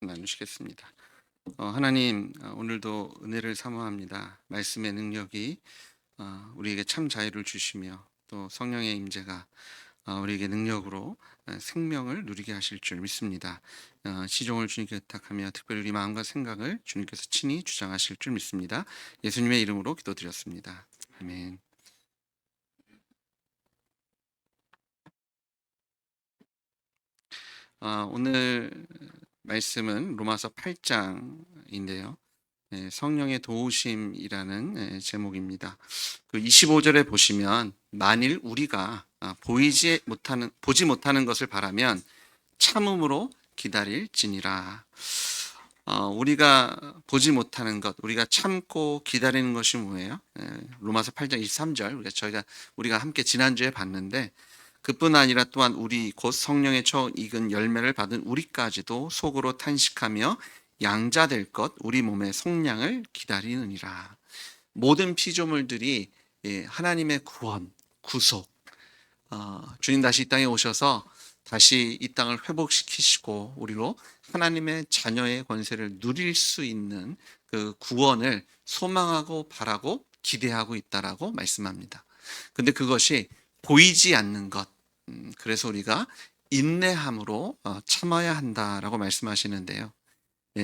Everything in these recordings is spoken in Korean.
나누시겠습니다. 하나님, 오늘도 은혜를 사모합니다. 말씀의 능력이 우리에게 참 자유를 주시며 또 성령의 임재가 우리에게 능력으로 생명을 누리게 하실 줄 믿습니다. 시종을 주님께 의탁하며 특별히 우리 마음과 생각을 주님께서 친히 주장하실 줄 믿습니다. 예수님의 이름으로 기도드렸습니다. 아멘. 오늘 말씀은 로마서 8장인데요. 성령의 도우심이라는 제목입니다. 그 25절에 보시면 만일 우리가 보지 못하는 것을 바라면 참음으로 기다릴지니라. 우리가 보지 못하는 것, 우리가 참고 기다리는 것이 뭐예요? 로마서 8장 23절 우리가 함께 지난주에 봤는데, 그뿐 아니라 또한 우리 곧 성령의 처 익은 열매를 받은 우리까지도 속으로 탄식하며 양자될 것 우리 몸의 속량을 기다리느니라. 모든 피조물들이 하나님의 구원, 구속, 주님 다시 이 땅에 오셔서 다시 이 땅을 회복시키시고 우리로 하나님의 자녀의 권세를 누릴 수 있는 그 구원을 소망하고 바라고 기대하고 있다라고 말씀합니다. 근데 그것이 보이지 않는 것, 그래서 우리가 인내함으로 참아야 한다라고 말씀하시는데요.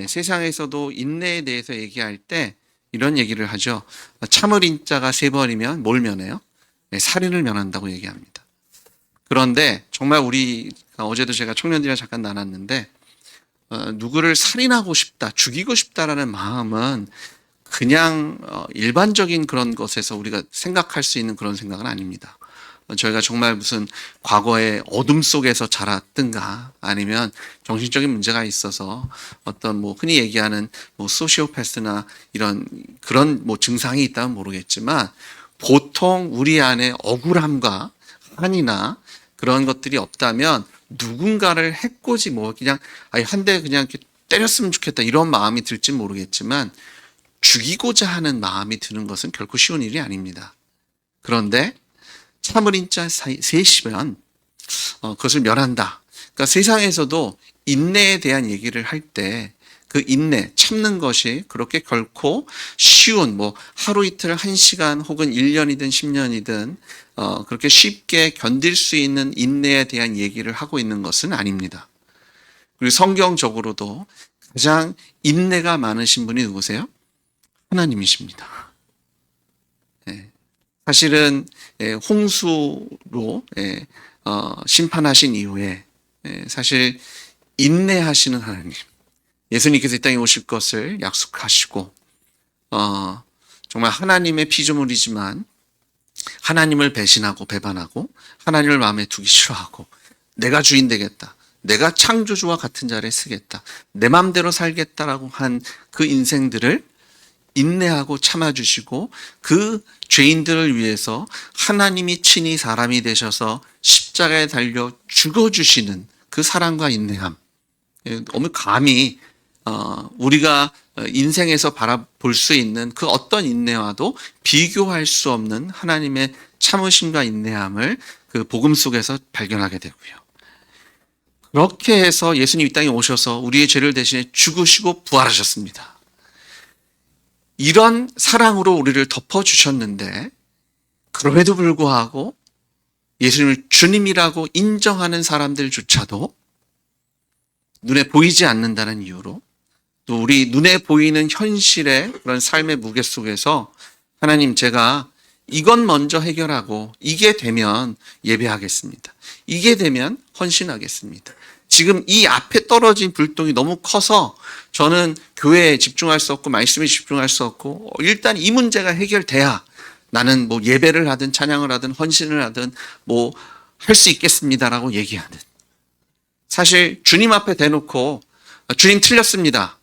세상에서도 인내에 대해서 얘기할 때 이런 얘기를 하죠. 참을 인자가 세 번이면 뭘 면해요? 살인을 면한다고 얘기합니다. 그런데 정말 어제도 제가 청년들이랑 잠깐 나눴는데, 누구를 살인하고 싶다, 죽이고 싶다라는 마음은 그냥 일반적인 그런 것에서 우리가 생각할 수 있는 그런 생각은 아닙니다. 저희가 정말 무슨 과거의 어둠 속에서 자랐든가 아니면 정신적인 문제가 있어서 어떤 흔히 얘기하는 소시오패스나 그런 증상이 있다면 모르겠지만, 보통 우리 안에 억울함과 한이나 그런 것들이 없다면 누군가를 해코지 그냥 한 대 그냥 이렇게 때렸으면 좋겠다 이런 마음이 들지 모르겠지만, 죽이고자 하는 마음이 드는 것은 결코 쉬운 일이 아닙니다. 그런데 참을 인자 셋이면 그것을 멸한다. 그러니까 세상에서도 인내에 대한 얘기를 할 때 그 인내, 참는 것이 그렇게 결코 쉬운 하루 이틀 1시간 혹은 1년이든 10년이든 그렇게 쉽게 견딜 수 있는 인내에 대한 얘기를 하고 있는 것은 아닙니다. 그리고 성경적으로도 가장 인내가 많으신 분이 누구세요? 하나님이십니다. 사실은 홍수로 심판하신 이후에 사실 인내하시는 하나님, 예수님께서 이 땅에 오실 것을 약속하시고 정말 하나님의 피조물이지만 하나님을 배신하고 배반하고 하나님을 마음에 두기 싫어하고 내가 주인 되겠다, 내가 창조주와 같은 자리에 서겠다, 내 마음대로 살겠다라고 한 그 인생들을 인내하고 참아주시고 그 죄인들을 위해서 하나님이 친히 사람이 되셔서 십자가에 달려 죽어주시는 그 사랑과 인내함, 너무 감히 우리가 인생에서 바라볼 수 있는 그 어떤 인내와도 비교할 수 없는 하나님의 참으심과 인내함을 그 복음 속에서 발견하게 되고요. 그렇게 해서 예수님 이 땅에 오셔서 우리의 죄를 대신해 죽으시고 부활하셨습니다. 이런 사랑으로 우리를 덮어주셨는데, 그럼에도 불구하고 예수님을 주님이라고 인정하는 사람들조차도 눈에 보이지 않는다는 이유로, 또 우리 눈에 보이는 현실의 그런 삶의 무게 속에서 하나님, 제가 이건 먼저 해결하고 이게 되면 예배하겠습니다, 이게 되면 헌신하겠습니다, 지금 이 앞에 떨어진 불똥이 너무 커서 저는 교회에 집중할 수 없고 말씀에 집중할 수 없고 일단 이 문제가 해결돼야 나는 예배를 하든 찬양을 하든 헌신을 하든 할 수 있겠습니다라고 얘기하는, 사실 주님 앞에 대놓고 주님 틀렸습니다,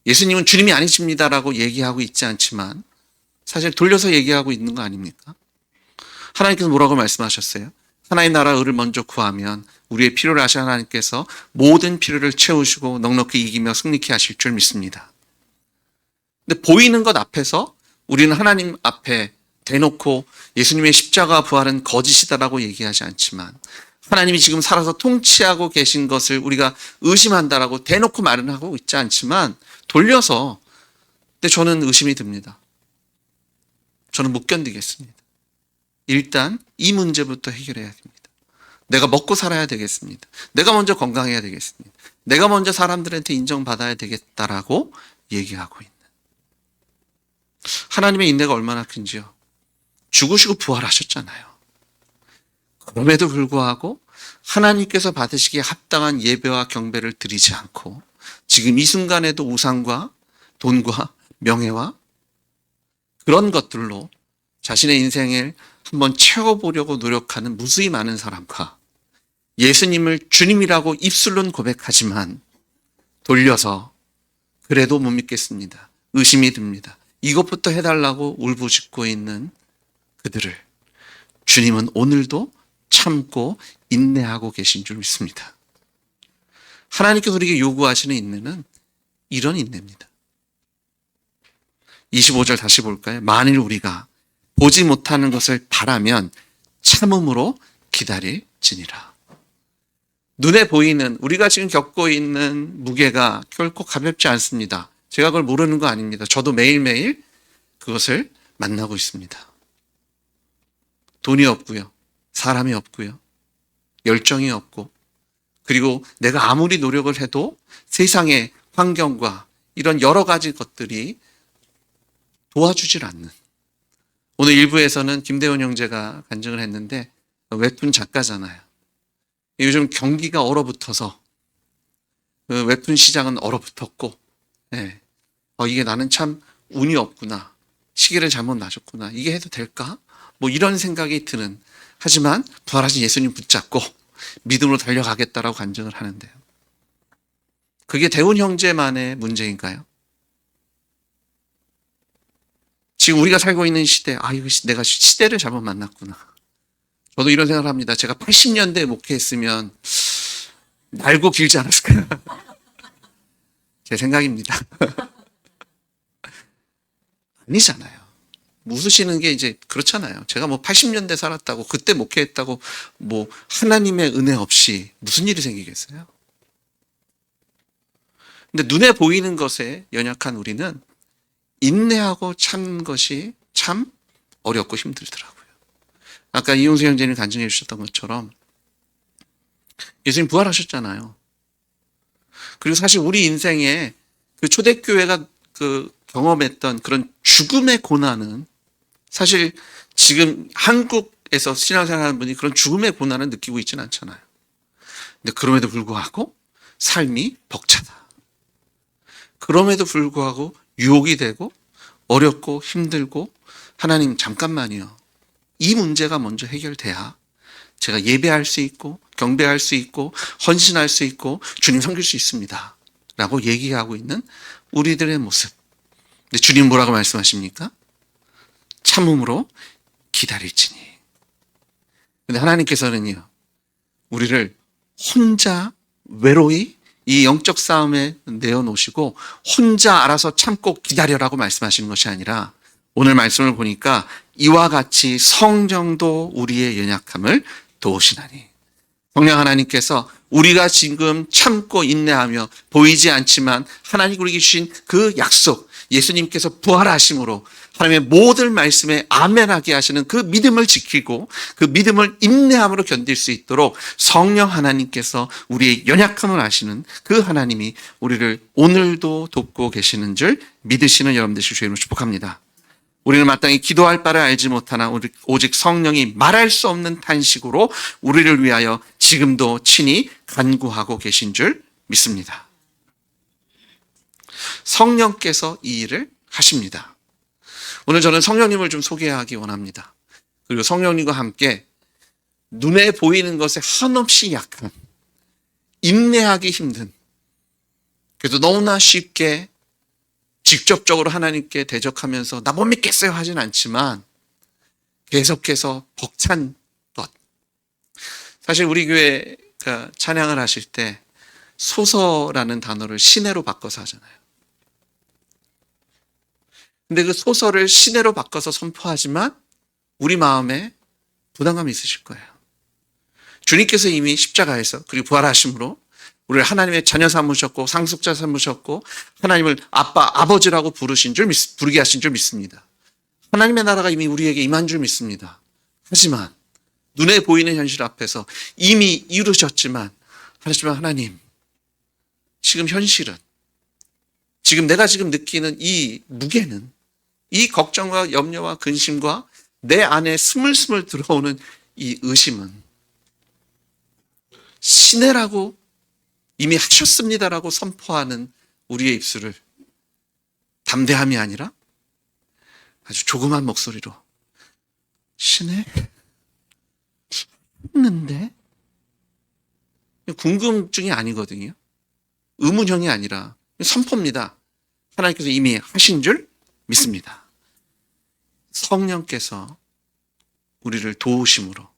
예수님은 주님이 아니십니다라고 얘기하고 있지 않지만 사실 돌려서 얘기하고 있는 거 아닙니까? 하나님께서 뭐라고 말씀하셨어요? 하나님 나라 의를 먼저 구하면 우리의 필요를 아시는 하나님께서 모든 필요를 채우시고 넉넉히 이기며 승리케 하실 줄 믿습니다. 근데 보이는 것 앞에서 우리는 하나님 앞에 대놓고 예수님의 십자가 부활은 거짓이다라고 얘기하지 않지만, 하나님이 지금 살아서 통치하고 계신 것을 우리가 의심한다라고 대놓고 말은 하고 있지 않지만 돌려서, 근데 저는 의심이 듭니다. 저는 못 견디겠습니다. 일단 이 문제부터 해결해야 됩니다. 내가 먹고 살아야 되겠습니다. 내가 먼저 건강해야 되겠습니다. 내가 먼저 사람들한테 인정받아야 되겠다라고 얘기하고 있는 하나님의 인내가 얼마나 큰지요. 죽으시고 부활하셨잖아요. 그럼에도 불구하고 하나님께서 받으시기에 합당한 예배와 경배를 드리지 않고 지금 이 순간에도 우상과 돈과 명예와 그런 것들로 자신의 인생을 한번 채워보려고 노력하는 무수히 많은 사람과 예수님을 주님이라고 입술로는 고백하지만 돌려서 그래도 못 믿겠습니다. 의심이 듭니다. 이것부터 해달라고 울부짖고 있는 그들을 주님은 오늘도 참고 인내하고 계신 줄 믿습니다. 하나님께서 우리에게 요구하시는 인내는 이런 인내입니다. 25절 다시 볼까요? 만일 우리가 보지 못하는 것을 바라면 참음으로 기다릴지니라. 눈에 보이는 우리가 지금 겪고 있는 무게가 결코 가볍지 않습니다. 제가 그걸 모르는 거 아닙니다. 저도 매일매일 그것을 만나고 있습니다. 돈이 없고요. 사람이 없고요. 열정이 없고, 그리고 내가 아무리 노력을 해도 세상의 환경과 이런 여러 가지 것들이 도와주질 않는. 오늘 일부에서는 김대훈 형제가 간증을 했는데 웹툰 작가잖아요. 요즘 경기가 얼어붙어서 그 웹툰 시장은 얼어붙었고, 네. 이게 나는 참 운이 없구나. 시기를 잘못 놔줬구나. 이게 해도 될까? 뭐 이런 생각이 드는. 하지만 부활하신 예수님 붙잡고 믿음으로 달려가겠다라고 간증을 하는데요. 그게 대훈 형제만의 문제인가요? 지금 우리가 살고 있는 시대, 이거 내가 시대를 잘못 만났구나. 저도 이런 생각을 합니다. 제가 80년대에 목회했으면 날고 길지 않았을까요? 제 생각입니다. 아니잖아요. 웃으시는 게 이제 그렇잖아요. 제가 뭐 80년대 살았다고, 그때 목회했다고, 뭐 하나님의 은혜 없이 무슨 일이 생기겠어요? 근데 눈에 보이는 것에 연약한 우리는 인내하고 참는 것이 참 어렵고 힘들더라고요. 아까 이용수 형제님 간증해 주셨던 것처럼 예수님 부활하셨잖아요. 그리고 사실 우리 인생에 그 초대교회가 그 경험했던 그런 죽음의 고난은 사실 지금 한국에서 신앙생활하는 분이 그런 죽음의 고난을 느끼고 있지는 않잖아요. 근데 그럼에도 불구하고 삶이 벅차다. 그럼에도 불구하고 유혹이 되고 어렵고 힘들고, 하나님 잠깐만요. 이 문제가 먼저 해결돼야 제가 예배할 수 있고 경배할 수 있고 헌신할 수 있고 주님 섬길 수 있습니다. 라고 얘기하고 있는 우리들의 모습. 근데 주님 뭐라고 말씀하십니까? 참음으로 기다릴지니. 근데 하나님께서는요, 우리를 혼자 외로이 이 영적 싸움에 내어놓으시고 혼자 알아서 참고 기다려라고 말씀하시는 것이 아니라, 오늘 말씀을 보니까 이와 같이 성령도 우리의 연약함을 도우시나니. 성령 하나님께서 우리가 지금 참고 인내하며 보이지 않지만 하나님 우리에게 주신 그 약속, 예수님께서 부활하심으로 하나님의 모든 말씀에 아멘하게 하시는 그 믿음을 지키고 그 믿음을 인내함으로 견딜 수 있도록 성령 하나님께서 우리의 연약함을 아시는 그 하나님이 우리를 오늘도 돕고 계시는 줄 믿으시는 여러분들 주님으로 축복합니다. 우리는 마땅히 기도할 바를 알지 못하나 오직 성령이 말할 수 없는 탄식으로 우리를 위하여 지금도 친히 간구하고 계신 줄 믿습니다. 성령께서 이 일을 하십니다. 오늘 저는 성령님을 좀 소개하기 원합니다. 그리고 성령님과 함께 눈에 보이는 것에 한없이 약한, 인내하기 힘든, 그래도 너무나 쉽게 직접적으로 하나님께 대적하면서 나 못 믿겠어요 하진 않지만 계속해서 벅찬 것. 사실 우리 교회가 찬양을 하실 때 소서라는 단어를 시내로 바꿔서 하잖아요. 근데 그 소서를 시내로 바꿔서 선포하지만 우리 마음에 부담감이 있으실 거예요. 주님께서 이미 십자가에서 그리고 부활하심으로 우리를 하나님의 자녀 삼으셨고 상속자 삼으셨고 하나님을 아빠, 아버지라고 부르게 하신 줄 믿습니다. 하나님의 나라가 이미 우리에게 임한 줄 믿습니다. 하지만 눈에 보이는 현실 앞에서 이미 이루셨지만 하나님, 지금 현실은, 지금 내가 지금 느끼는 이 무게는, 이 걱정과 염려와 근심과 내 안에 스물스물 들어오는 이 의심은 시내라고 이미 하셨습니다라고 선포하는 우리의 입술을 담대함이 아니라 아주 조그만 목소리로 시내? 했는데? 궁금증이 아니거든요. 의문형이 아니라 선포입니다. 하나님께서 이미 하신 줄 믿습니다. 성령께서 우리를 도우심으로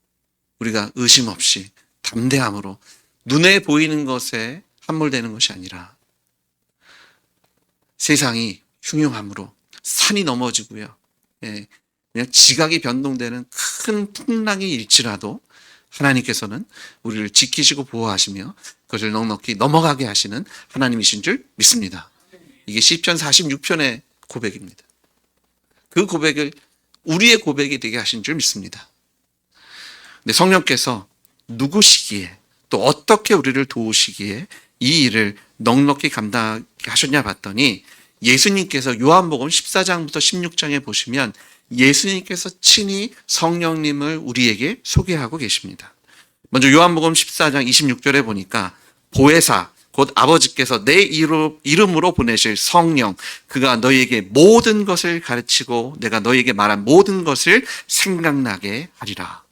우리가 의심 없이 담대함으로 눈에 보이는 것에 함몰되는 것이 아니라 세상이 흉흉함으로 산이 넘어지고요. 그냥 지각이 변동되는 큰 풍랑이 일지라도 하나님께서는 우리를 지키시고 보호하시며 그것을 넉넉히 넘어가게 하시는 하나님이신 줄 믿습니다. 이게 시편 46편의 고백입니다. 그 고백을 우리의 고백이 되게 하신 줄 믿습니다. 근데 성령께서 누구시기에 또 어떻게 우리를 도우시기에 이 일을 넉넉히 감당하게 하셨냐 봤더니 예수님께서 요한복음 14장부터 16장에 보시면 예수님께서 친히 성령님을 우리에게 소개하고 계십니다. 먼저 요한복음 14장 26절에 보니까 보혜사 곧 아버지께서 내 이름으로 보내실 성령 그가 너희에게 모든 것을 가르치고 내가 너희에게 말한 모든 것을 생각나게 하리라.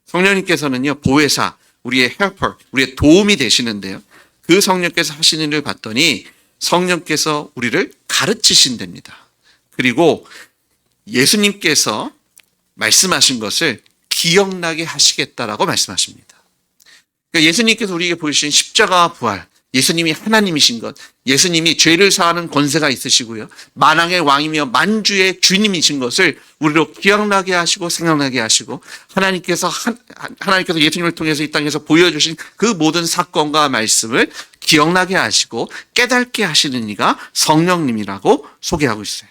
성령님께서는요 보혜사 우리의 helper 우리의 도움이 되시는데요. 그 성령께서 하시는 일을 봤더니 성령께서 우리를 가르치신답니다. 그리고 예수님께서 말씀하신 것을 기억나게 하시겠다라고 말씀하십니다. 그러니까 예수님께서 우리에게 보여주신 십자가와 부활, 예수님이 하나님이신 것, 예수님이 죄를 사하는 권세가 있으시고요. 만왕의 왕이며 만주의 주님이신 것을 우리로 기억나게 하시고 생각나게 하시고 하나님께서 예수님을 통해서 이 땅에서 보여주신 그 모든 사건과 말씀을 기억나게 하시고 깨닫게 하시는 이가 성령님이라고 소개하고 있어요.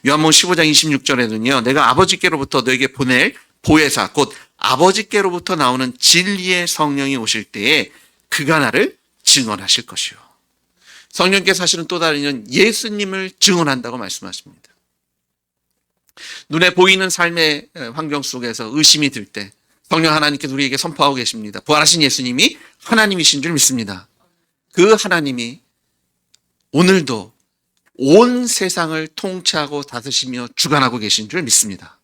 요한복음 15장 26절에는요. 내가 아버지께로부터 너에게 보낼 보혜사 곧 아버지께로부터 나오는 진리의 성령이 오실 때에 그가 나를 증언하실 것이요. 성령께서 하시는 또 다른 일은 예수님을 증언한다고 말씀하십니다. 눈에 보이는 삶의 환경 속에서 의심이 들 때 성령 하나님께서 우리에게 선포하고 계십니다. 부활하신 예수님이 하나님이신 줄 믿습니다. 그 하나님이 오늘도 온 세상을 통치하고 다스리며 주관하고 계신 줄 믿습니다.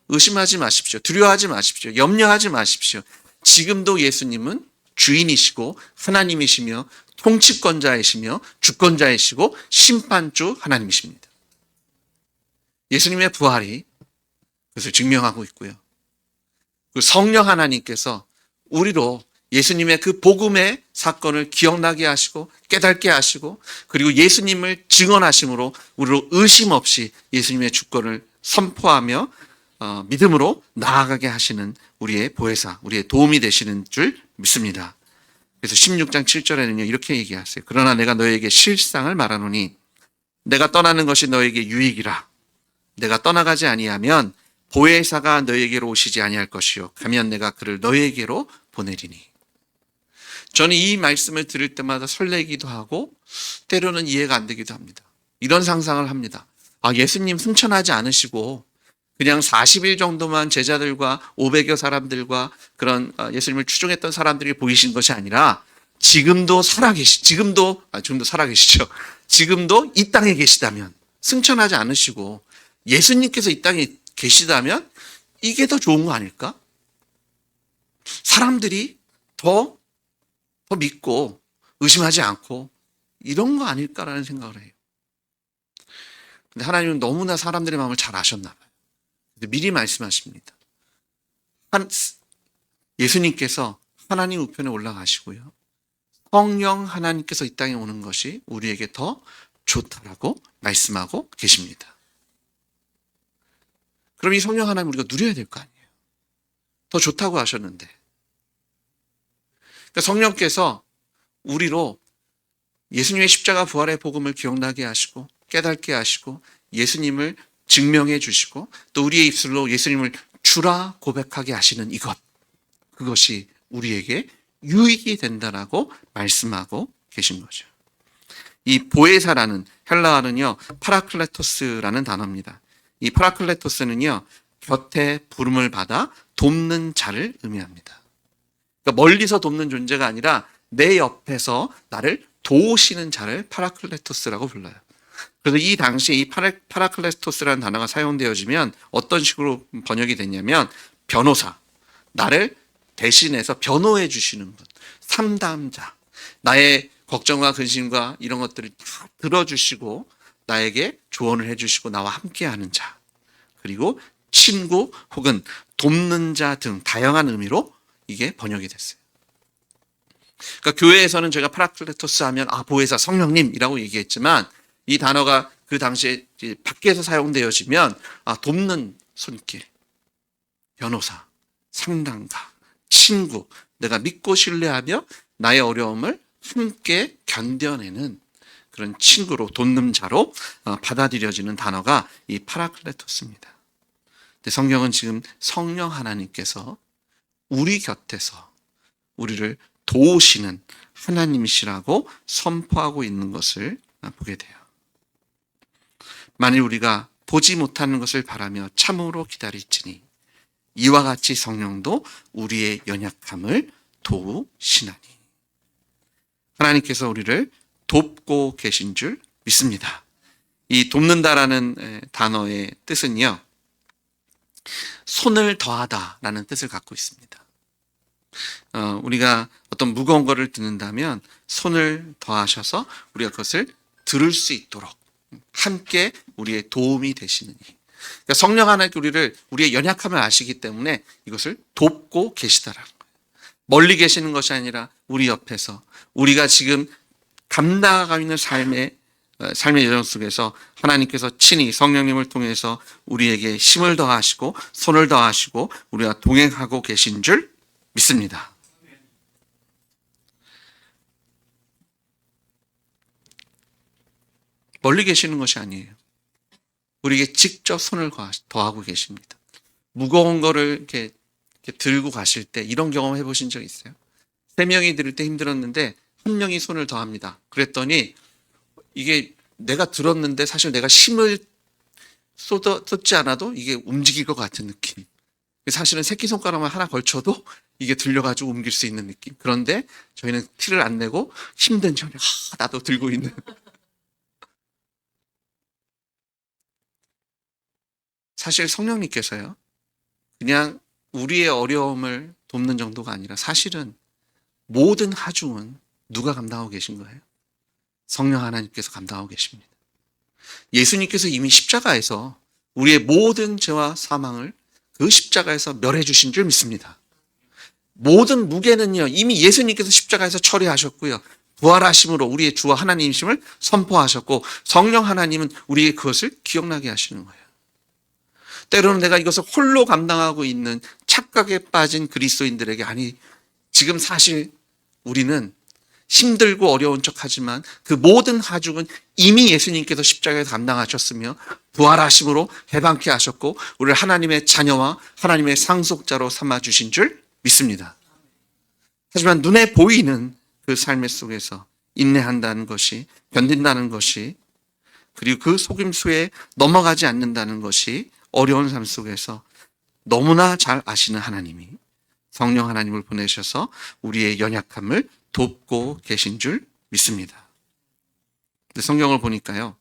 의심하지 마십시오. 두려워하지 마십시오. 염려하지 마십시오. 지금도 예수님은 주인이시고 하나님이시며 통치권자이시며 주권자이시고 심판주 하나님이십니다. 예수님의 부활이 그것을 증명하고 있고요. 그 성령 하나님께서 우리로 예수님의 그 복음의 사건을 기억나게 하시고 깨닫게 하시고 그리고 예수님을 증언하심으로 우리로 의심 없이 예수님의 주권을 선포하며 믿음으로 나아가게 하시는 우리의 보혜사, 우리의 도움이 되시는 줄 믿습니다. 그래서 16장 7절에는요 이렇게 얘기하세요. 그러나 내가 너에게 실상을 말하노니 내가 떠나는 것이 너에게 유익이라. 내가 떠나가지 아니하면 보혜사가 너에게로 오시지 아니할 것이요 가면 내가 그를 너에게로 보내리니. 저는 이 말씀을 들을 때마다 설레기도 하고 때로는 이해가 안 되기도 합니다. 이런 상상을 합니다. 예수님 승천하지 않으시고 그냥 40일 정도만 제자들과 500여 사람들과 그런 예수님을 추종했던 사람들이 보이신 것이 아니라 지금도 살아계시죠. 지금도 이 땅에 계시다면 승천하지 않으시고 예수님께서 이 땅에 계시다면 이게 더 좋은 거 아닐까? 사람들이 더 믿고 의심하지 않고 이런 거 아닐까라는 생각을 해요. 근데 하나님은 너무나 사람들의 마음을 잘 아셨나 봐요. 미리 말씀하십니다. 예수님께서 하나님 우편에 올라가시고요. 성령 하나님께서 이 땅에 오는 것이 우리에게 더 좋다라고 말씀하고 계십니다. 그럼 이 성령 하나님 우리가 누려야 될 거 아니에요. 더 좋다고 하셨는데 그러니까 성령께서 우리로 예수님의 십자가 부활의 복음을 기억나게 하시고 깨닫게 하시고 예수님을 증명해 주시고 또 우리의 입술로 예수님을 주라 고백하게 하시는 이것, 그것이 우리에게 유익이 된다라고 말씀하고 계신 거죠. 이 보혜사라는 헬라어는요, 파라클레토스라는 단어입니다. 이 파라클레토스는요, 곁에 부름을 받아 돕는 자를 의미합니다. 그러니까 멀리서 돕는 존재가 아니라 내 옆에서 나를 도우시는 자를 파라클레토스라고 불러요. 그래서 이 당시에 이 파라클레토스라는 단어가 사용되어지면 어떤 식으로 번역이 됐냐면 변호사, 나를 대신해서 변호해 주시는 분, 상담자, 나의 걱정과 근심과 이런 것들을 다 들어주시고 나에게 조언을 해주시고 나와 함께하는 자, 그리고 친구 혹은 돕는 자 등 다양한 의미로 이게 번역이 됐어요. 그러니까 교회에서는 제가 파라클레토스 하면 보혜사 성령님이라고 얘기했지만 이 단어가 그 당시에 밖에서 사용되어지면 돕는 손길, 변호사, 상담가, 친구, 내가 믿고 신뢰하며 나의 어려움을 함께 견뎌내는 그런 친구로, 돕는 자로 받아들여지는 단어가 이 파라클레토스입니다. 근데 성경은 지금 성령 하나님께서 우리 곁에서 우리를 도우시는 하나님이시라고 선포하고 있는 것을 보게 돼요. 만일 우리가 보지 못하는 것을 바라며 참으로 기다릴지니 이와 같이 성령도 우리의 연약함을 도우시나니. 하나님께서 우리를 돕고 계신 줄 믿습니다. 이 돕는다라는 단어의 뜻은요, 손을 더하다라는 뜻을 갖고 있습니다. 우리가 어떤 무거운 것을 듣는다면 손을 더하셔서 우리가 그것을 들을 수 있도록 함께 우리의 도움이 되시느니. 그러니까 성령 하나님께 우리의 연약함을 아시기 때문에 이것을 돕고 계시다라는 거예요. 멀리 계시는 것이 아니라 우리 옆에서 우리가 지금 감당하고 있는 삶의 여정 속에서 하나님께서 친히 성령님을 통해서 우리에게 힘을 더하시고 손을 더하시고 우리가 동행하고 계신 줄 믿습니다. 멀리 계시는 것이 아니에요. 우리에게 직접 손을 더하고 계십니다. 무거운 거를 이렇게 들고 가실 때 이런 경험 해보신 적 있어요? 3명이 들을 때 힘들었는데 1명이 손을 더합니다. 그랬더니 이게 내가 들었는데 사실 내가 힘을 쏟지 않아도 이게 움직일 것 같은 느낌. 사실은 새끼손가락만 하나 걸쳐도 이게 들려가지고 옮길 수 있는 느낌. 그런데 저희는 티를 안 내고 힘든 저녁 나도 들고 있는. 사실 성령님께서요, 그냥 우리의 어려움을 돕는 정도가 아니라 사실은 모든 하중은 누가 감당하고 계신 거예요? 성령 하나님께서 감당하고 계십니다. 예수님께서 이미 십자가에서 우리의 모든 죄와 사망을 그 십자가에서 멸해 주신 줄 믿습니다. 모든 무게는요, 이미 예수님께서 십자가에서 처리하셨고요. 부활하심으로 우리의 주와 하나님이심을 선포하셨고 성령 하나님은 우리의 그것을 기억나게 하시는 거예요. 때로는 내가 이것을 홀로 감당하고 있는 착각에 빠진 그리스도인들에게 지금 사실 우리는 힘들고 어려운 척하지만 그 모든 하중은 이미 예수님께서 십자가에서 감당하셨으며 부활하심으로 해방케 하셨고 우리를 하나님의 자녀와 하나님의 상속자로 삼아주신 줄 믿습니다. 하지만 눈에 보이는 그 삶의 속에서 인내한다는 것이, 견딘다는 것이, 그리고 그 속임수에 넘어가지 않는다는 것이 어려운 삶 속에서 너무나 잘 아시는 하나님이 성령 하나님을 보내셔서 우리의 연약함을 돕고 계신 줄 믿습니다. 근데 성경을 보니까요,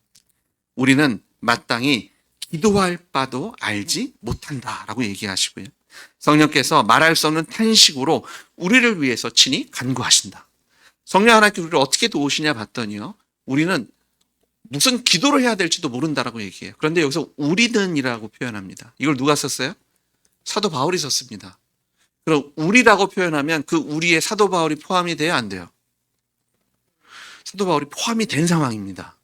우리는 마땅히 기도할 바도 알지 못한다라고 얘기하시고요. 성령께서 말할 수 없는 탄식으로 우리를 위해서 친히 간구하신다. 성령 하나님께 우리를 어떻게 도우시냐 봤더니요, 우리는 무슨 기도를 해야 될지도 모른다라고 얘기해요. 그런데 여기서 우리는이라고 표현합니다. 이걸 누가 썼어요? 사도 바울이 썼습니다. 그럼 우리라고 표현하면 그 우리에 사도 바울이 포함이 돼요, 안 돼요? 사도 바울이 포함이 된 상황입니다.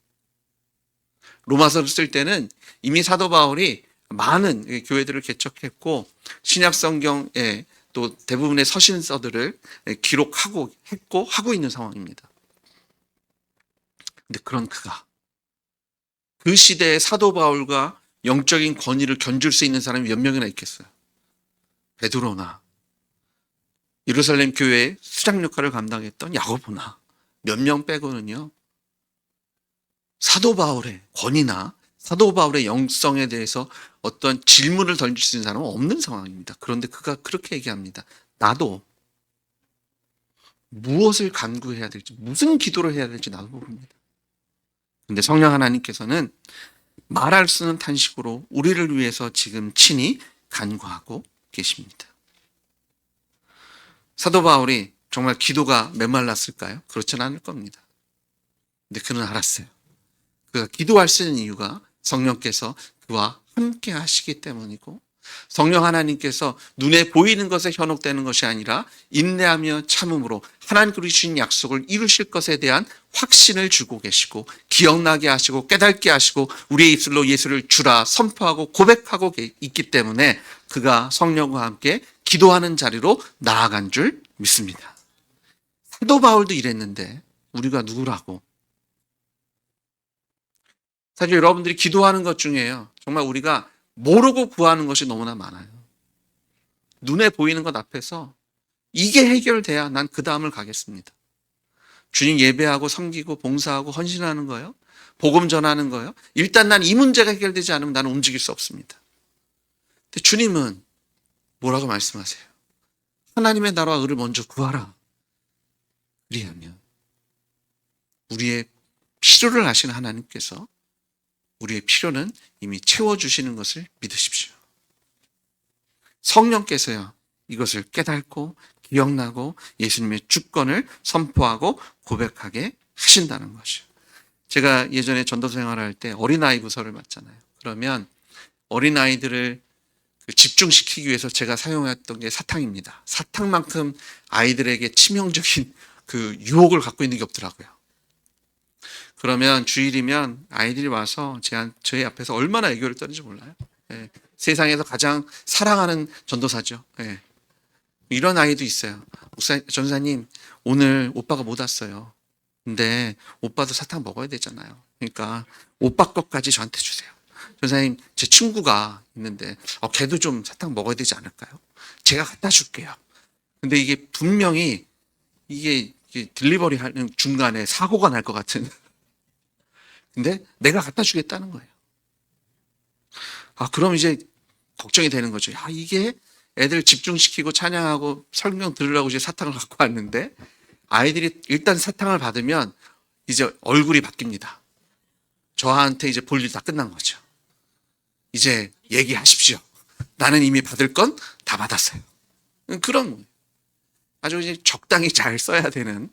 로마서를 쓸 때는 이미 사도 바울이 많은 교회들을 개척했고 신약 성경에 또 대부분의 서신서들을 기록하고 했고 하고 있는 상황입니다. 근데 그런 그가 그 시대의 사도 바울과 영적인 권위를 견줄 수 있는 사람이 몇 명이나 있겠어요? 베드로나 예루살렘 교회의 수장 역할을 감당했던 야고보나 몇 명 빼고는요, 사도 바울의 권위나 사도 바울의 영성에 대해서 어떤 질문을 던질 수 있는 사람은 없는 상황입니다. 그런데 그가 그렇게 얘기합니다. 나도 무엇을 간구해야 될지, 무슨 기도를 해야 될지 나도 모릅니다. 근데 성령 하나님께서는 말할 수 없는 탄식으로 우리를 위해서 지금 친히 간구하고 계십니다. 사도 바울이 정말 기도가 메말랐을까요? 그렇지는 않을 겁니다. 근데 그는 알았어요. 그가 기도할 수 있는 이유가 성령께서 그와 함께 하시기 때문이고, 성령 하나님께서 눈에 보이는 것에 현혹되는 것이 아니라 인내하며 참음으로 하나님께로 주신 약속을 이루실 것에 대한 확신을 주고 계시고, 기억나게 하시고 깨닫게 하시고 우리의 입술로 예수를 주라 선포하고 고백하고 있기 때문에 그가 성령과 함께 기도하는 자리로 나아간 줄 믿습니다. 사도 바울도 이랬는데 우리가 누구라고? 사실 여러분들이 기도하는 것 중에요, 정말 우리가 모르고 구하는 것이 너무나 많아요. 눈에 보이는 것 앞에서 이게 해결돼야 난 그 다음을 가겠습니다. 주님 예배하고 섬기고 봉사하고 헌신하는 거요, 복음 전하는 거요, 일단 난 이 문제가 해결되지 않으면 나는 움직일 수 없습니다. 근데 주님은 뭐라고 말씀하세요? 하나님의 나라와 의를 먼저 구하라. 그리하면 우리의 필요를 아시는 하나님께서 우리의 필요는 이미 채워주시는 것을 믿으십시오. 성령께서요, 이것을 깨닫고 기억나고 예수님의 주권을 선포하고 고백하게 하신다는 것이죠. 제가 예전에 전도사 생활을 할 때 어린아이 부서를 맡잖아요. 그러면 어린아이들을 집중시키기 위해서 제가 사용했던 게 사탕입니다. 사탕만큼 아이들에게 치명적인 그 유혹을 갖고 있는 게 없더라고요. 그러면 주일이면 아이들이 와서 저희 앞에서 얼마나 애교를 떠는지 몰라요. 예, 세상에서 가장 사랑하는 전도사죠. 예. 이런 아이도 있어요. 전도사님, 오늘 오빠가 못 왔어요. 근데 오빠도 사탕 먹어야 되잖아요. 그러니까 오빠 것까지 저한테 주세요. 전도사님, 제 친구가 있는데 걔도 좀 사탕 먹어야 되지 않을까요? 제가 갖다 줄게요. 근데 이게 분명히 이게 딜리버리 하는 중간에 사고가 날 것 같은, 근데 내가 갖다 주겠다는 거예요. 그럼 이제 걱정이 되는 거죠. 이게 애들 집중시키고 찬양하고 설명 들으려고 이제 사탕을 갖고 왔는데, 아이들이 일단 사탕을 받으면 이제 얼굴이 바뀝니다. 저한테 이제 볼 일 다 끝난 거죠. 이제 얘기하십시오. 나는 이미 받을 건 다 받았어요. 그런 거예요. 아주 이제 적당히 잘 써야 되는.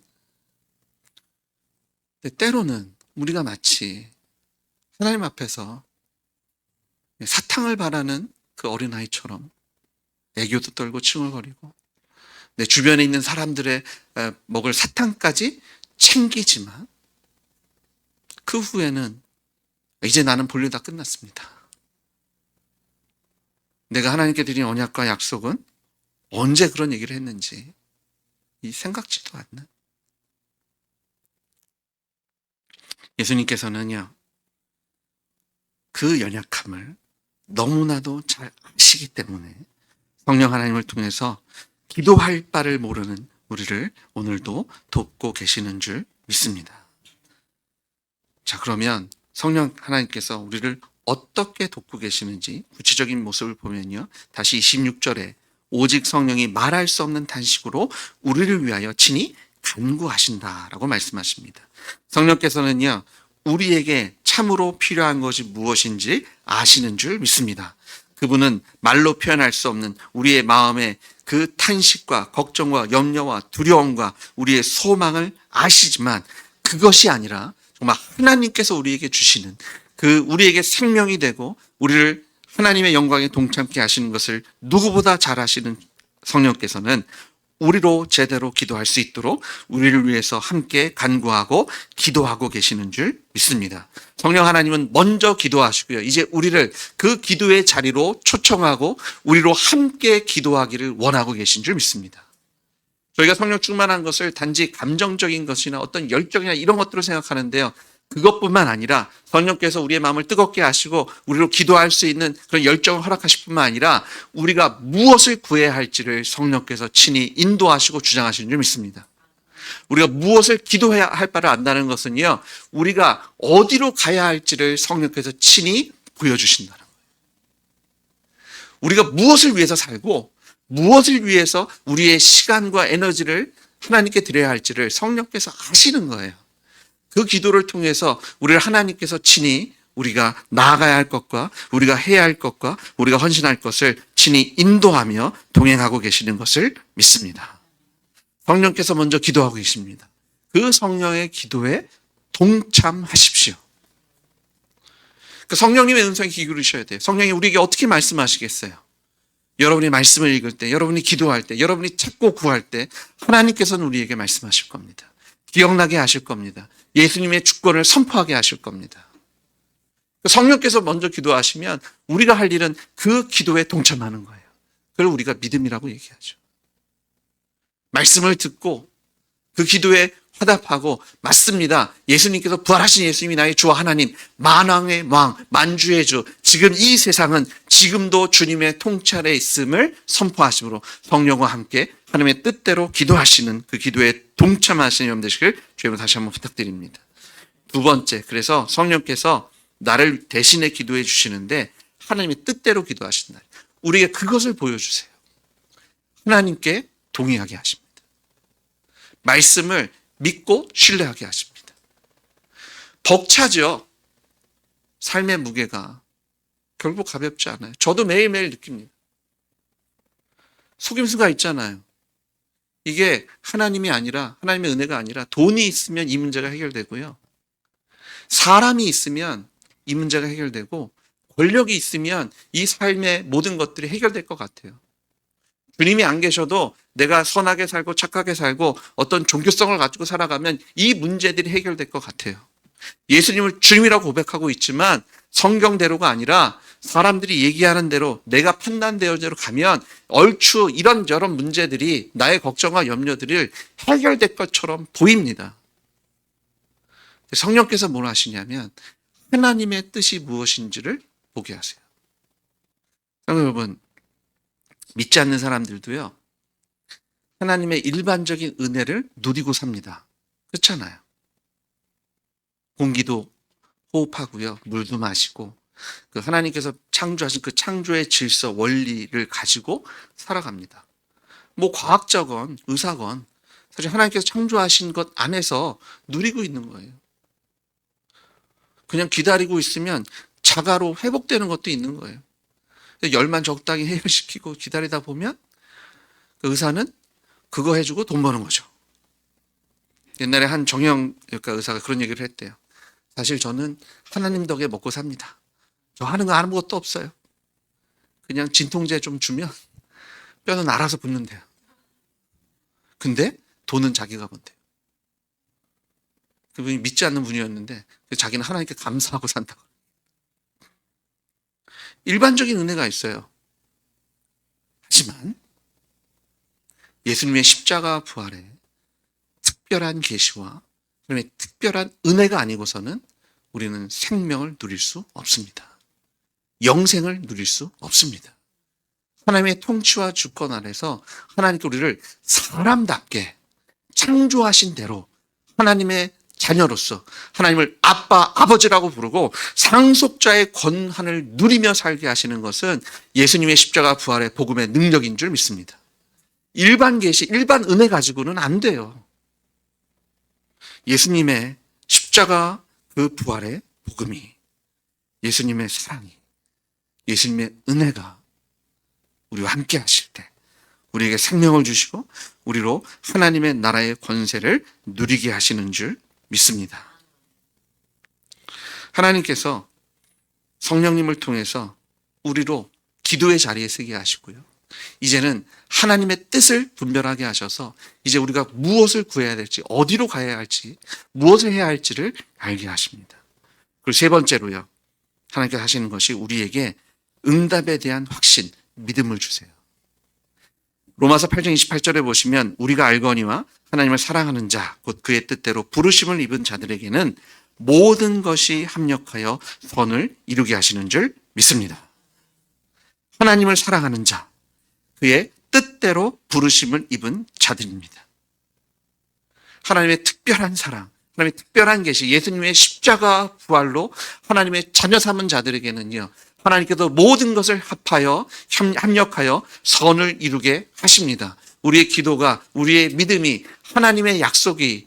근데 때로는 우리가 마치 하나님 앞에서 사탕을 바라는 그 어린아이처럼 애교도 떨고 칭얼거리고 내 주변에 있는 사람들의 먹을 사탕까지 챙기지만 그 후에는 이제 나는 볼 일 다 끝났습니다. 내가 하나님께 드린 언약과 약속은 언제 그런 얘기를 했는지 생각지도 않는. 예수님께서는요, 그 연약함을 너무나도 잘 아시기 때문에 성령 하나님을 통해서 기도할 바를 모르는 우리를 오늘도 돕고 계시는 줄 믿습니다. 자, 그러면 성령 하나님께서 우리를 어떻게 돕고 계시는지 구체적인 모습을 보면요, 다시 26절에 오직 성령이 말할 수 없는 탄식으로 우리를 위하여 친히 간구하신다라고 말씀하십니다. 성령께서는요, 우리에게 참으로 필요한 것이 무엇인지 아시는 줄 믿습니다. 그분은 말로 표현할 수 없는 우리의 마음의 그 탄식과 걱정과 염려와 두려움과 우리의 소망을 아시지만, 그것이 아니라 정말 하나님께서 우리에게 주시는 그 우리에게 생명이 되고 우리를 하나님의 영광에 동참케 하시는 것을 누구보다 잘 아시는 성령께서는 우리로 제대로 기도할 수 있도록 우리를 위해서 함께 간구하고 기도하고 계시는 줄 믿습니다. 성령 하나님은 먼저 기도하시고요. 이제 우리를 그 기도의 자리로 초청하고 우리로 함께 기도하기를 원하고 계신 줄 믿습니다. 저희가 성령 충만한 것을 단지 감정적인 것이나 어떤 열정이나 이런 것들을 생각하는데요. 그것뿐만 아니라 성령께서 우리의 마음을 뜨겁게 하시고 우리로 기도할 수 있는 그런 열정을 허락하실 뿐만 아니라 우리가 무엇을 구해야 할지를 성령께서 친히 인도하시고 주장하시는 줄 믿습니다. 우리가 무엇을 기도해야 할 바를 안다는 것은요, 우리가 어디로 가야 할지를 성령께서 친히 보여주신다는 거예요. 우리가 무엇을 위해서 살고 무엇을 위해서 우리의 시간과 에너지를 하나님께 드려야 할지를 성령께서 아시는 거예요. 그 기도를 통해서 우리를 하나님께서 친히 우리가 나아가야 할 것과 우리가 해야 할 것과 우리가 헌신할 것을 친히 인도하며 동행하고 계시는 것을 믿습니다. 성령께서 먼저 기도하고 계십니다. 그 성령의 기도에 동참하십시오. 그 성령님의 음성에 귀 기울이셔야 돼요. 성령이 우리에게 어떻게 말씀하시겠어요? 여러분이 말씀을 읽을 때, 여러분이 기도할 때, 여러분이 찾고 구할 때 하나님께서는 우리에게 말씀하실 겁니다. 기억나게 하실 겁니다. 예수님의 주권을 선포하게 하실 겁니다. 성령께서 먼저 기도하시면 우리가 할 일은 그 기도에 동참하는 거예요. 그걸 우리가 믿음이라고 얘기하죠. 말씀을 듣고 그 기도에 화답하고 맞습니다. 예수님께서 부활하신 예수님이 나의 주와 하나님, 만왕의 왕, 만주의 주, 지금 이 세상은 지금도 주님의 통찰에 있음을 선포하심으로 성령과 함께 하나님의 뜻대로 기도하시는 그 기도에 동참하시는 여러분 되시길 주님으로 다시 한번 부탁드립니다. 두 번째, 그래서 성령께서 나를 대신에 기도해 주시는데 하나님의 뜻대로 기도하신다. 우리에게 그것을 보여주세요. 하나님께 동의하게 하십니다. 말씀을 믿고 신뢰하게 하십니다. 벅차죠. 삶의 무게가 결국 가볍지 않아요. 저도 매일매일 느낍니다. 속임수가 있잖아요. 이게 하나님이 아니라, 하나님의 은혜가 아니라 돈이 있으면 이 문제가 해결되고요. 사람이 있으면 이 문제가 해결되고 권력이 있으면 이 삶의 모든 것들이 해결될 것 같아요. 주님이 안 계셔도 내가 선하게 살고 착하게 살고 어떤 종교성을 가지고 살아가면 이 문제들이 해결될 것 같아요. 예수님을 주님이라고 고백하고 있지만 성경대로가 아니라 사람들이 얘기하는 대로 내가 판단되어진 대로 가면 얼추 이런저런 문제들이 나의 걱정과 염려들을 해결될 것처럼 보입니다. 성령께서 뭘 하시냐면 하나님의 뜻이 무엇인지를 보게 하세요. 여러분, 믿지 않는 사람들도요, 하나님의 일반적인 은혜를 누리고 삽니다. 그렇잖아요. 공기도 호흡하고요, 물도 마시고, 그 하나님께서 창조하신 그 창조의 질서, 원리를 가지고 살아갑니다. 뭐 과학자건 의사건 사실 하나님께서 창조하신 것 안에서 누리고 있는 거예요. 그냥 기다리고 있으면 자가로 회복되는 것도 있는 거예요. 열만 적당히 해결시키고 기다리다 보면 그 의사는 그거 해주고 돈 버는 거죠. 옛날에 한 정형외과 의사가 그런 얘기를 했대요. 사실 저는 하나님 덕에 먹고 삽니다. 저 하는 거 아무것도 없어요. 그냥 진통제 좀 주면 뼈는 알아서 붙는데요. 근데 돈은 자기가 번대요. 그분이 믿지 않는 분이었는데 자기는 하나님께 감사하고 산다고. 일반적인 은혜가 있어요. 하지만 예수님의 십자가 부활에 특별한 계시와 그다음에 특별한 은혜가 아니고서는 우리는 생명을 누릴 수 없습니다. 영생을 누릴 수 없습니다. 하나님의 통치와 주권 아래서 하나님께 우리를 사람답게 창조하신 대로 하나님의 자녀로서 하나님을 아빠, 아버지라고 부르고 상속자의 권한을 누리며 살게 하시는 것은 예수님의 십자가 부활의 복음의 능력인 줄 믿습니다. 일반 계시, 일반 은혜 가지고는 안 돼요. 예수님의 십자가 그 부활의 복음이, 예수님의 사랑이, 예수님의 은혜가 우리와 함께 하실 때 우리에게 생명을 주시고 우리로 하나님의 나라의 권세를 누리게 하시는 줄 믿습니다. 하나님께서 성령님을 통해서 우리로 기도의 자리에 서게 하시고요. 이제는 하나님의 뜻을 분별하게 하셔서 이제 우리가 무엇을 구해야 될지, 어디로 가야 할지, 무엇을 해야 할지를 알게 하십니다. 그리고 세 번째로요. 하나님께서 하시는 것이 우리에게 응답에 대한 확신, 믿음을 주세요. 로마서 8장 28절에 보시면 우리가 알거니와 하나님을 사랑하는 자, 곧 그의 뜻대로 부르심을 입은 자들에게는 모든 것이 합력하여 선을 이루게 하시는 줄 믿습니다. 하나님을 사랑하는 자, 그의 뜻대로 부르심을 입은 자들입니다. 하나님의 특별한 사랑, 하나님의 특별한 계시, 예수님의 십자가 부활로 하나님의 자녀 삼은 자들에게는요, 하나님께서 모든 것을 합하여 합력하여 선을 이루게 하십니다. 우리의 기도가, 우리의 믿음이, 하나님의 약속이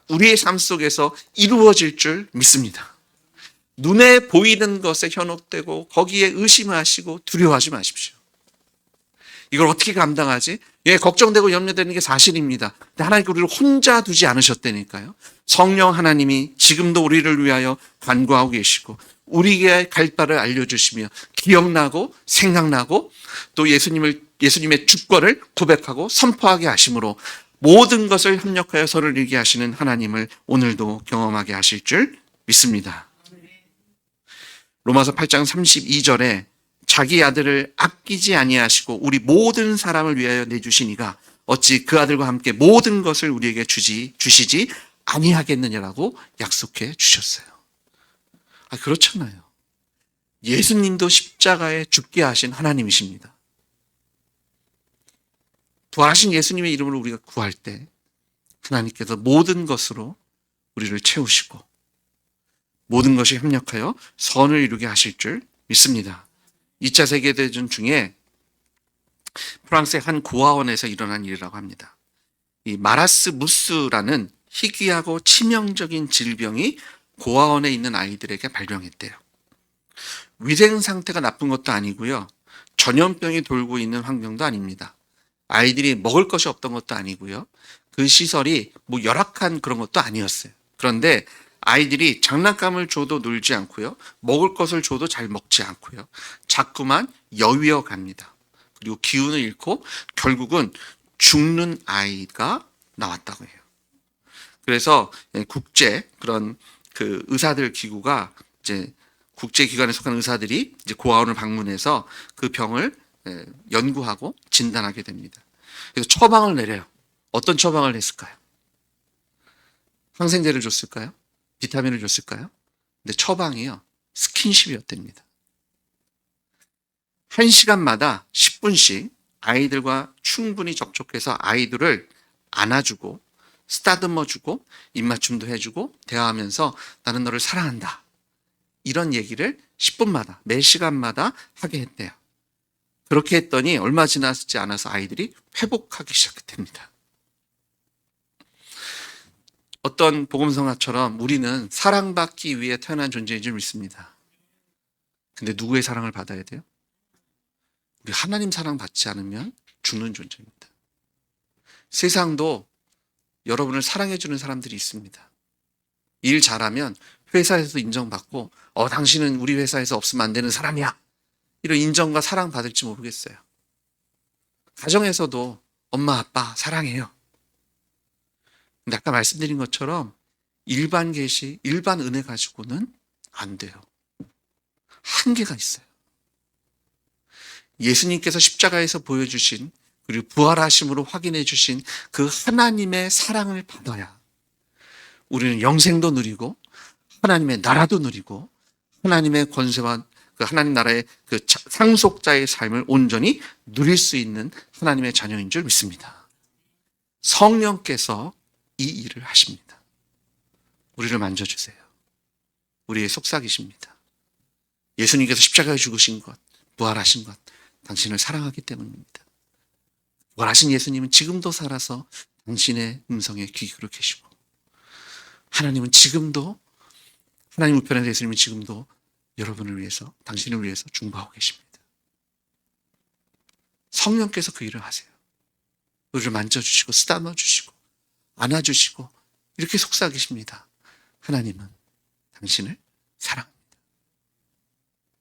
우리의 삶 속에서 이루어질 줄 믿습니다. 눈에 보이는 것에 현혹되고 거기에 의심하시고 두려워하지 마십시오. 이걸 어떻게 감당하지? 예, 걱정되고 염려되는 게 사실입니다. 근데 하나님께 우리를 혼자 두지 않으셨다니까요. 성령 하나님이 지금도 우리를 위하여 간구하고 계시고 우리에게 갈 바를 알려주시며 기억나고 생각나고 또 예수님의 주권을 고백하고 선포하게 하심으로 모든 것을 협력하여 서를 이루게 하시는 하나님을 오늘도 경험하게 하실 줄 믿습니다. 로마서 8장 32절에 자기 아들을 아끼지 아니하시고 우리 모든 사람을 위하여 내주시니가 어찌 그 아들과 함께 모든 것을 우리에게 주시지 아니하겠느냐라고 약속해 주셨어요. 그렇잖아요. 예수님도 십자가에 죽게 하신 하나님이십니다. 부활하신 예수님의 이름으로 우리가 구할 때 하나님께서 모든 것으로 우리를 채우시고 모든 것이 협력하여 선을 이루게 하실 줄 믿습니다. 2차 세계대전 중에 프랑스의 한 고아원에서 일어난 일이라고 합니다. 이 마라스 무스라는 희귀하고 치명적인 질병이 고아원에 있는 아이들에게 발병했대요. 위생 상태가 나쁜 것도 아니고요. 전염병이 돌고 있는 환경도 아닙니다. 아이들이 먹을 것이 없던 것도 아니고요. 그 시설이 뭐 열악한 그런 것도 아니었어요. 그런데 아이들이 장난감을 줘도 놀지 않고요. 먹을 것을 줘도 잘 먹지 않고요. 자꾸만 여위어 갑니다. 그리고 기운을 잃고 결국은 죽는 아이가 나왔다고 해요. 그래서 국제 그런 그 의사들 기구가 이제 국제기관에 속한 의사들이 이제 고아원을 방문해서 그 병을 연구하고 진단하게 됩니다. 그래서 처방을 내려요. 어떤 처방을 했을까요? 항생제를 줬을까요? 비타민을 줬을까요? 근데 처방이요. 스킨십이었답니다. 1시간마다 10분씩 아이들과 충분히 접촉해서 아이들을 안아주고 쓰다듬어주고 입맞춤도 해주고 대화하면서 나는 너를 사랑한다. 이런 얘기를 10분마다 매 시간마다 하게 했대요. 그렇게 했더니 얼마 지나지 않아서 아이들이 회복하기 시작했답니다. 어떤 복음성가처럼 우리는 사랑받기 위해 태어난 존재인 줄 믿습니다. 근데 누구의 사랑을 받아야 돼요? 우리 하나님 사랑받지 않으면 죽는 존재입니다. 세상도 여러분을 사랑해주는 사람들이 있습니다. 일 잘하면 회사에서도 인정받고 당신은 우리 회사에서 없으면 안 되는 사람이야. 이런 인정과 사랑 받을지 모르겠어요. 가정에서도 엄마 아빠 사랑해요. 근데 아까 말씀드린 것처럼 일반 계시, 일반 은혜 가지고는 안 돼요. 한계가 있어요. 예수님께서 십자가에서 보여주신 그리고 부활하심으로 확인해 주신 그 하나님의 사랑을 받아야 우리는 영생도 누리고 하나님의 나라도 누리고 하나님의 권세와 그 하나님 나라의 그 상속자의 삶을 온전히 누릴 수 있는 하나님의 자녀인 줄 믿습니다. 성령께서 이 일을 하십니다. 우리를 만져주세요. 우리의 속삭이십니다. 예수님께서 십자가에 죽으신 것, 부활하신 것, 당신을 사랑하기 때문입니다. 부활하신 예수님은 지금도 살아서 당신의 음성에 귀 기울여 계시고 하나님은 지금도 하나님 우편에서 예수님은 지금도 여러분을 위해서 당신을 위해서 중보하고 계십니다. 성령께서 그 일을 하세요. 우리를 만져주시고 쓰다듬어주시고 안아주시고 이렇게 속삭이십니다. 하나님은 당신을 사랑합니다.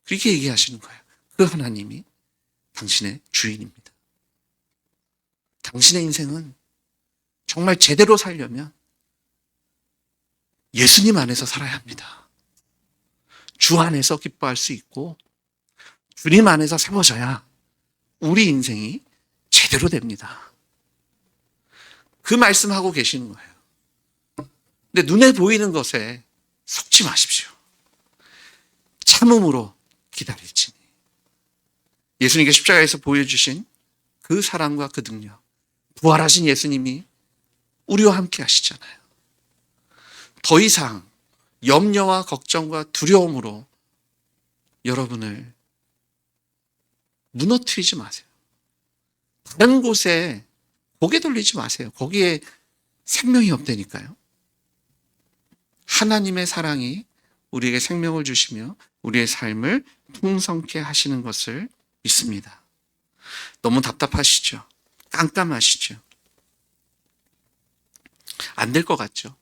그렇게 얘기하시는 거예요. 그 하나님이 당신의 주인입니다. 당신의 인생은 정말 제대로 살려면 예수님 안에서 살아야 합니다. 주 안에서 기뻐할 수 있고 주님 안에서 세워져야 우리 인생이 제대로 됩니다. 그 말씀하고 계시는 거예요. 근데 눈에 보이는 것에 속지 마십시오. 참음으로 기다릴지니. 예수님께 십자가에서 보여주신 그 사랑과 그 능력, 부활하신 예수님이 우리와 함께 하시잖아요. 더 이상 염려와 걱정과 두려움으로 여러분을 무너뜨리지 마세요. 다른 곳에 고개 돌리지 마세요. 거기에 생명이 없다니까요. 하나님의 사랑이 우리에게 생명을 주시며 우리의 삶을 풍성케 하시는 것을 믿습니다. 너무 답답하시죠? 깜깜하시죠? 안 될 것 같죠?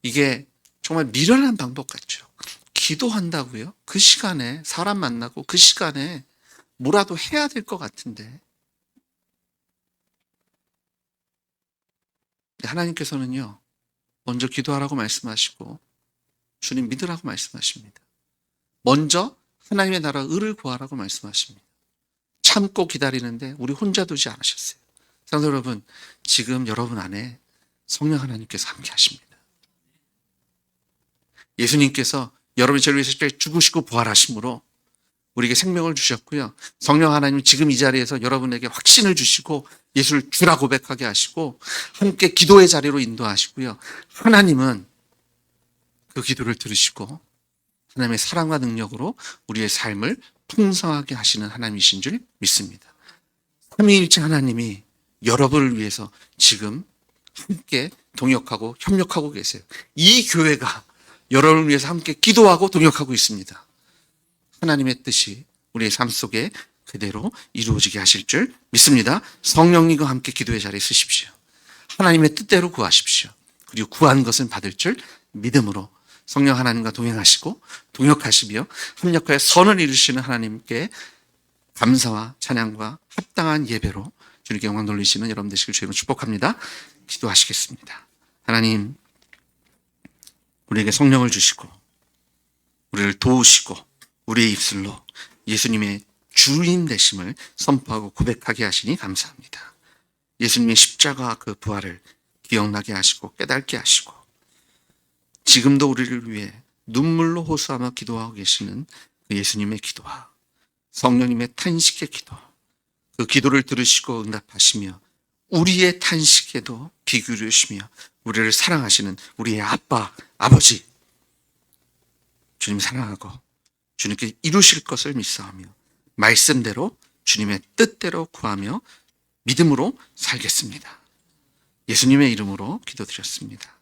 이게 정말 미련한 방법 같죠? 기도한다고요? 그 시간에 사람 만나고 그 시간에 뭐라도 해야 될 것 같은데 하나님께서는요, 먼저 기도하라고 말씀하시고 주님 믿으라고 말씀하십니다. 먼저 하나님의 나라 의를 구하라고 말씀하십니다. 참고 기다리는데 우리 혼자 두지 않으셨어요. 사랑하는 여러분, 지금 여러분 안에 성령 하나님께서 함께 하십니다. 예수님께서 여러분이 저를 위해서 죽으시고 부활하심으로 우리에게 생명을 주셨고요. 성령 하나님은 지금 이 자리에서 여러분에게 확신을 주시고 예수를 주라 고백하게 하시고 함께 기도의 자리로 인도하시고요. 하나님은 그 기도를 들으시고 하나님의 사랑과 능력으로 우리의 삶을 풍성하게 하시는 하나님이신 줄 믿습니다. 삼위일체 하나님이 여러분을 위해서 지금 함께 동역하고 협력하고 계세요. 이 교회가 여러분을 위해서 함께 기도하고 동역하고 있습니다. 하나님의 뜻이 우리의 삶 속에 그대로 이루어지게 하실 줄 믿습니다. 성령님과 함께 기도의 자리에 서십시오. 하나님의 뜻대로 구하십시오. 그리고 구한 것은 받을 줄 믿음으로 성령 하나님과 동행하시고 동역하시며 협력하여 선을 이루시는 하나님께 감사와 찬양과 합당한 예배로 주님께 영광 돌리시는 여러분 되시길 주님으로 축복합니다. 기도하시겠습니다. 하나님, 우리에게 성령을 주시고 우리를 도우시고 우리의 입술로 예수님의 주인 되심을 선포하고 고백하게 하시니 감사합니다. 예수님의 십자가 그 부활을 기억나게 하시고 깨닫게 하시고 지금도 우리를 위해 눈물로 호소하며 기도하고 계시는 그 예수님의 기도와 성령님의 탄식의 기도, 그 기도를 들으시고 응답하시며 우리의 탄식에도 귀 기울이시며 우리를 사랑하시는 우리의 아빠, 아버지, 주님 사랑하고 주님께 이루실 것을 믿사오며 말씀대로 주님의 뜻대로 구하며 믿음으로 살겠습니다. 예수님의 이름으로 기도드렸습니다.